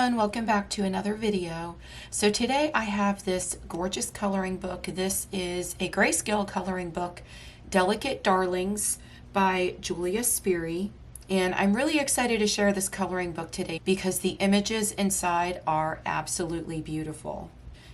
everyone, welcome back to another video. So today I have this gorgeous coloring book. This is a grayscale coloring book, Delicate Darlings by Julia Spiri. And I'm really excited to share this coloring book today because the images inside are absolutely beautiful.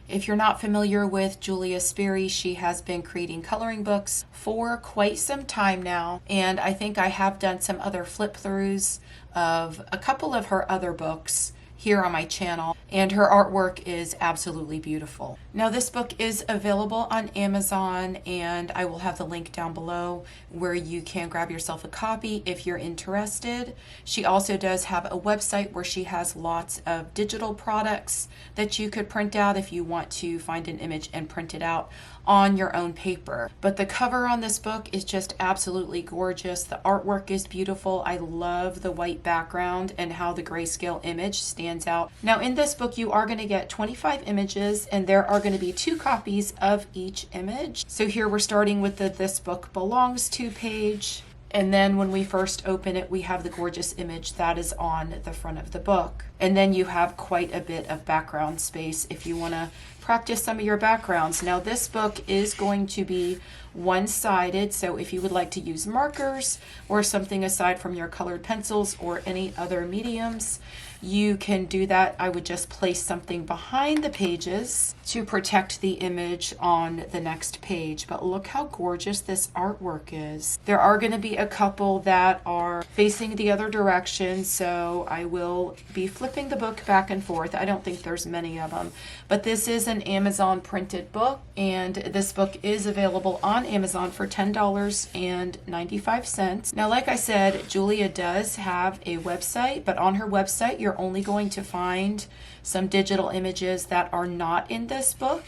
If you're not familiar with Julia Spiri, she has been creating coloring books for quite some time now, and I think I have done some other flip throughs of a couple of her other books here on my channel, and her artwork is absolutely beautiful. Now this book is available on Amazon, and I will have the link down below where you can grab yourself a copy if you're interested. She also does have a website where she has lots of digital products that you could print out if you want to find an image and print it out on your own paper. But the cover on this book is just absolutely gorgeous. The artwork is beautiful. I love the white background and how the grayscale image stands out. Now in this book you are going to get 25 images, and there are going to be 2 copies of each image. So here we're starting with the This Book Belongs To page. And then when we first open it, we have the gorgeous image that is on the front of the book. And then you have quite a bit of background space if you want to practice some of your backgrounds. Now this book is going to be one-sided, so if you would like to use markers or something aside from your colored pencils or any other mediums, you can do that. I would just place something behind the pages to protect the image on the next page. But look how gorgeous this artwork is. There are going to be a couple that are facing the other direction, so I will be flipping the book back and forth. I don't think there's many of them, but this is an Amazon printed book, and this book is available on Amazon for $10.95. Now, like I said, Julia does have a website, but on her website, you're only going to find some digital images that are not in this book.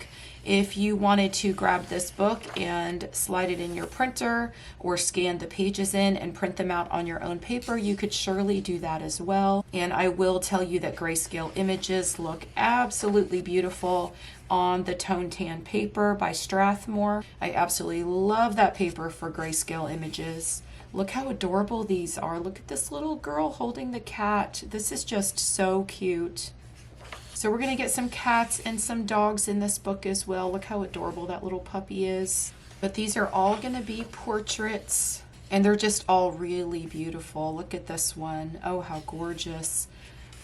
If you wanted to grab this book and slide it in your printer or scan the pages in and print them out on your own paper, you could surely do that as well. And I will tell you that grayscale images look absolutely beautiful on the Tone Tan paper by Strathmore. I absolutely love that paper for grayscale images. Look how adorable these are. Look at this little girl holding the cat. This is just so cute. So we're going to get some cats and some dogs in this book as well. Look how adorable that little puppy is. But these are all going to be portraits, and they're just all really beautiful. Look at this one. Oh, how gorgeous.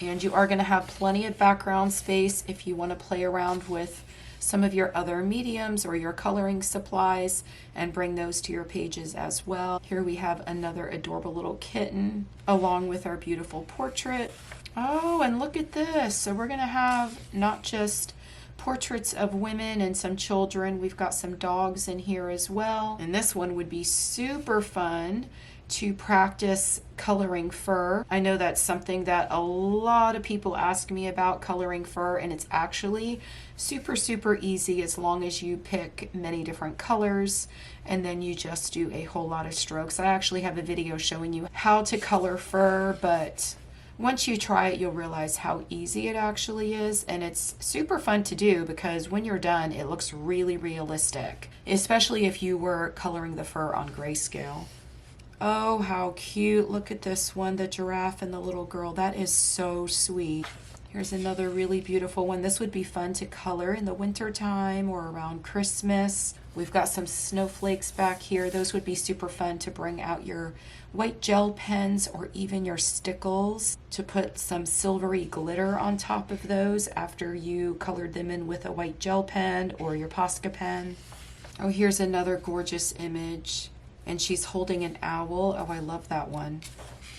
And you are going to have plenty of background space if you want to play around with some of your other mediums or your coloring supplies and bring those to your pages as well. Here we have another adorable little kitten along with our beautiful portrait. Oh, and look at this. So we're going to have not just portraits of women and some children. We've got some dogs in here as well. And this one would be super fun to practice coloring fur. I know that's something that a lot of people ask me about, coloring fur, and it's actually super easy as long as you pick many different colors and then you just do a whole lot of strokes. I actually have a video showing you how to color fur, but once you try it, you'll realize how easy it actually is, and it's super fun to do because when you're done, it looks really realistic, especially if you were coloring the fur on grayscale. Oh, how cute. Look at this one, the giraffe and the little girl. That is so sweet. Here's another really beautiful one. This would be fun to color in the winter time or around Christmas. We've got some snowflakes back here. Those would be super fun to bring out your white gel pens or even your stickles to put some silvery glitter on top of those after you colored them in with a white gel pen or your Posca pen. Oh, here's another gorgeous image. And she's holding an owl. Oh, I love that one.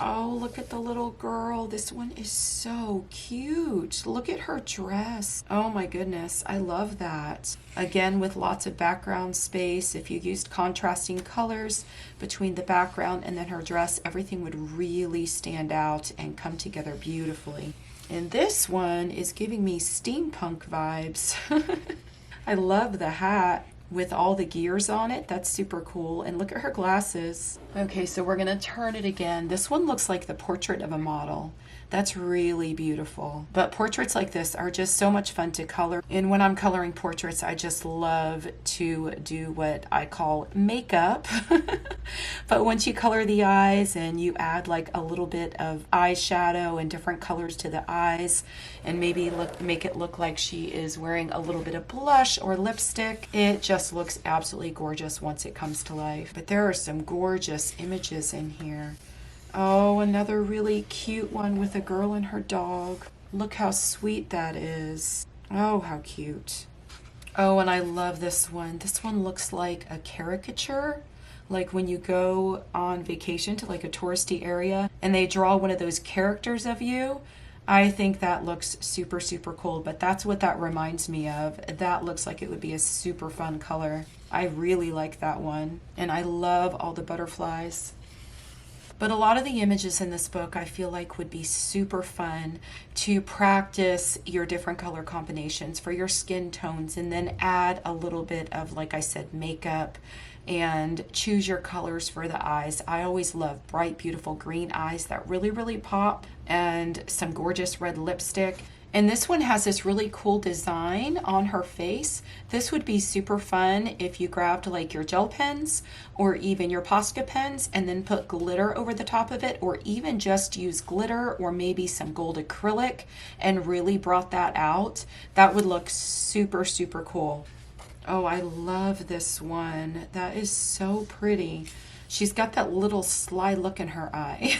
Oh, look at the little girl. This one is so cute. Look at her dress. Oh my goodness, I love that. Again, with lots of background space. If you used contrasting colors between the background and then her dress, everything would really stand out and come together beautifully. And this one is giving me steampunk vibes. I love the hat with all the gears on it. That's super cool. And look at her glasses. Okay, so we're gonna turn it again. This one looks like the portrait of a model. That's really beautiful. But portraits like this are just so much fun to color. And when I'm coloring portraits, I just love to do what I call makeup But once you color the eyes and you add like a little bit of eyeshadow and different colors to the eyes, and maybe make it look like she is wearing a little bit of blush or lipstick, it just looks absolutely gorgeous once it comes to life. But there are some gorgeous images in here. Oh, another really cute one with a girl and her dog. Look how sweet that is. Oh, how cute. Oh, and I love this one. This one looks like a caricature, like when you go on vacation to like a touristy area and they draw one of those characters of you. I think that looks super, super cool, but that's what that reminds me of. That looks like it would be a super fun color. I really like that one, and I love all the butterflies. But a lot of the images in this book I feel like would be super fun to practice your different color combinations for your skin tones, and then add a little bit of, like I said, makeup, and choose your colors for the eyes. I always love bright, beautiful green eyes that really, really pop, and some gorgeous red lipstick. And this one has this really cool design on her face. This would be super fun if you grabbed like your gel pens or even your Posca pens and then put glitter over the top of it, or even just use glitter or maybe some gold acrylic and really brought that out. That would look super, super cool. Oh, I love this one. That is so pretty. She's got that little sly look in her eye.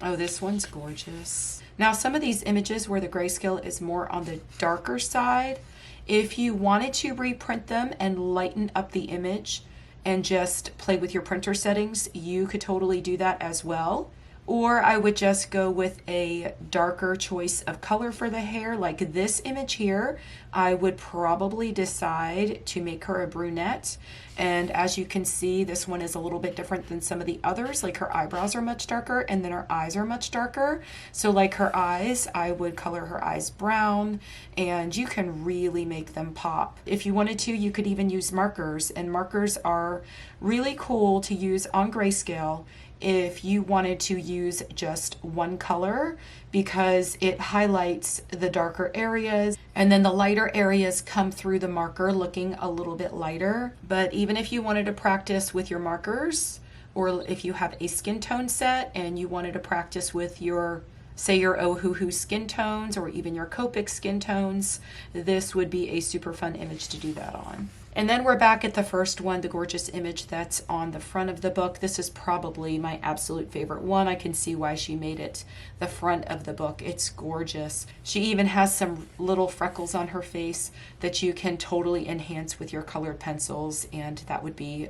Oh, this one's gorgeous. Now, some of these images where the grayscale is more on the darker side, if you wanted to reprint them and lighten up the image and just play with your printer settings, you could totally do that as well. Or I would just go with a darker choice of color for the hair, like this image here. I would probably decide to make her a brunette. And as you can see, this one is a little bit different than some of the others. Like her eyebrows are much darker and then her eyes are much darker. So like her eyes, I would color her eyes brown, and you can really make them pop. If you wanted to, you could even use markers, and markers are really cool to use on grayscale if you wanted to use just one color, because it highlights the darker areas and then the lighter areas come through the marker looking a little bit lighter. But even if you wanted to practice with your markers, or if you have a skin tone set and you wanted to practice with your, say, your Ohuhu skin tones or even your Copic skin tones, this would be a super fun image to do that on. And then we're back at the first one, the gorgeous image that's on the front of the book. This is probably my absolute favorite one. I can see why she made it the front of the book. It's gorgeous. She even has some little freckles on her face that you can totally enhance with your colored pencils, and that would be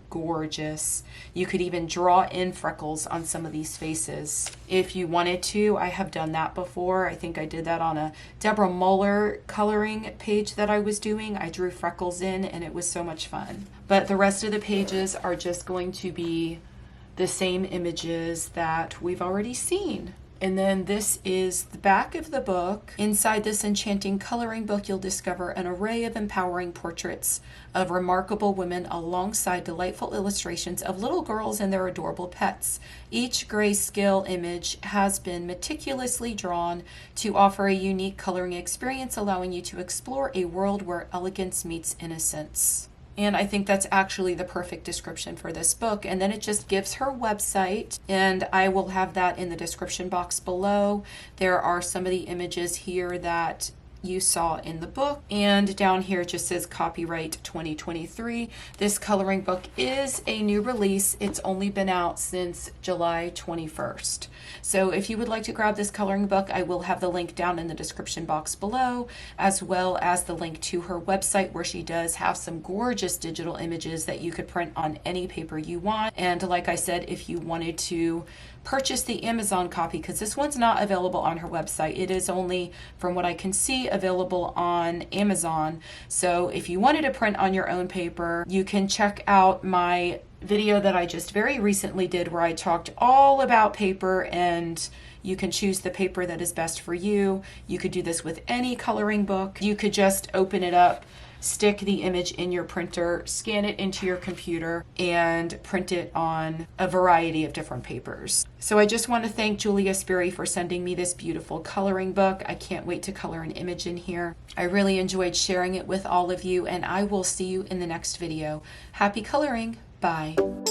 gorgeous. You could even draw in freckles on some of these faces if you wanted to. I have done that before. I think I did that on a Deborah Muller coloring page that I was doing. I drew freckles in and it was so much fun. But the rest of the pages are just going to be the same images that we've already seen. And then this is the back of the book. Inside this enchanting coloring book, you'll discover an array of empowering portraits of remarkable women alongside delightful illustrations of little girls and their adorable pets. Each grayscale image has been meticulously drawn to offer a unique coloring experience, allowing you to explore a world where elegance meets innocence. And I think that's actually the perfect description for this book. And then it just gives her website, and I will have that in the description box below. There are some of the images here that you saw in the book, and down here it just says copyright 2023. This coloring book is a new release. It's only been out since July 21st. So if you would like to grab this coloring book, I will have the link down in the description box below, as well as the link to her website, where she does have some gorgeous digital images that you could print on any paper you want. And like I said, if you wanted to purchase the Amazon copy, because this one's not available on her website, it is only, from what I can see, available on Amazon. So if you wanted to print on your own paper, you can check out my video that I just very recently did, where I talked all about paper, and you can choose the paper that is best for you. You could do this with any coloring book. You could just open it up, stick the image in your printer, scan it into your computer, and print it on a variety of different papers. So I just want to thank Julia Spiri for sending me this beautiful coloring book. I can't wait to color an image in here. I really enjoyed sharing it with all of you, and I will see you in the next video. Happy coloring! Bye.